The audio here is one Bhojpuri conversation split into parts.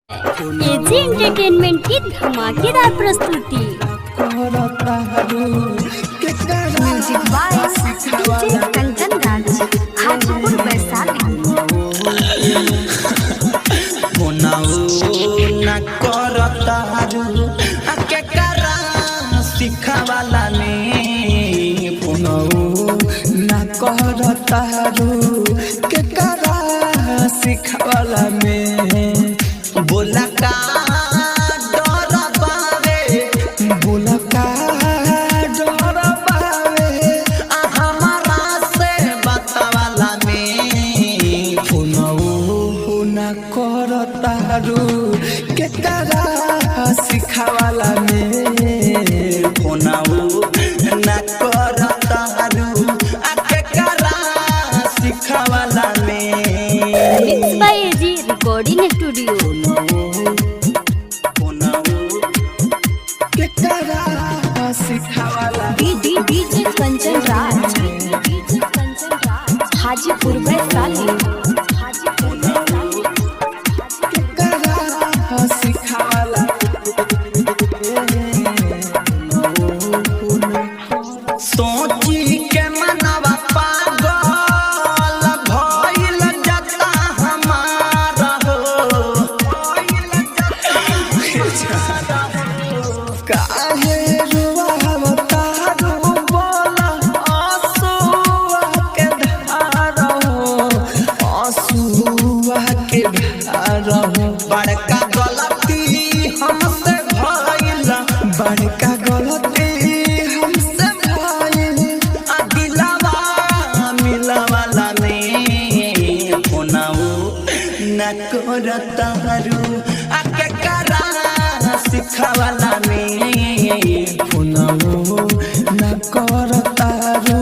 एजी एंटरटेनमेंट की धमाकेदार प्रस्तुति। Music by DJ Kanchan Raj, Hajipur Vaishali. सिखावाला ने ना करतारू के करा सिखावाला में बोला का डर बावे बोला का डर बावे हमारा से बतावाला में फोनऊ ना करतारू के करा सिखावाला में फोनऊ ना करतारू के करा सिखावाला में। Mix by AG recording studio. DJ Kanchan Raj, Hajipur Vaishali. सोची के मनवा पागल भइल जता हमारा हो काहे रुवावता रो बोला आंसुआ के धार हो आंसुआ के धार हो। बड़का गलती हमसे भइल बड़का गलती हमसे भइल दिलवा मिलवाला ने फोनऊ न करतारू के करा सिखावाला में फोनऊ न करतारू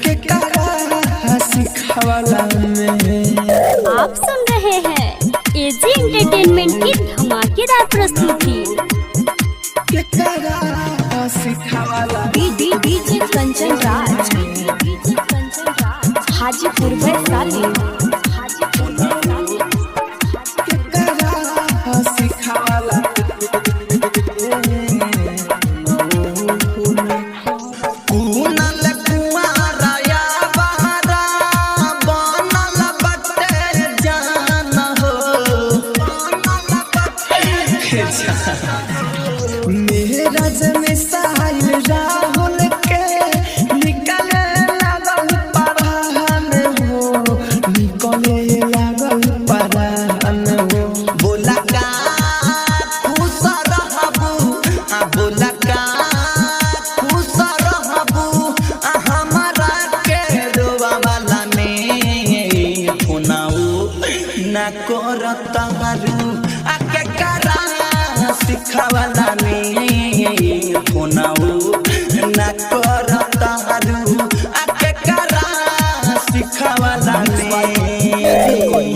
के करा सिखावाला में। आप सुन रहे हैं एजी एंटरटेनमेंट की धमाकेदार प्रस्तुति। डीजे कंचन राज, हाजीपुर वैशाली। कुनल कुआरा या बहरा बनल बटे जान हो मेरा जमिसाइल राहुल के निकले लागल परान हो निकले लागल परान हो। बोला का खुश रहबू बोला का खुश रहबू हमारा के रोवावाला में फोनऊ ना करतारू के करा सिखावाला में फोनऊ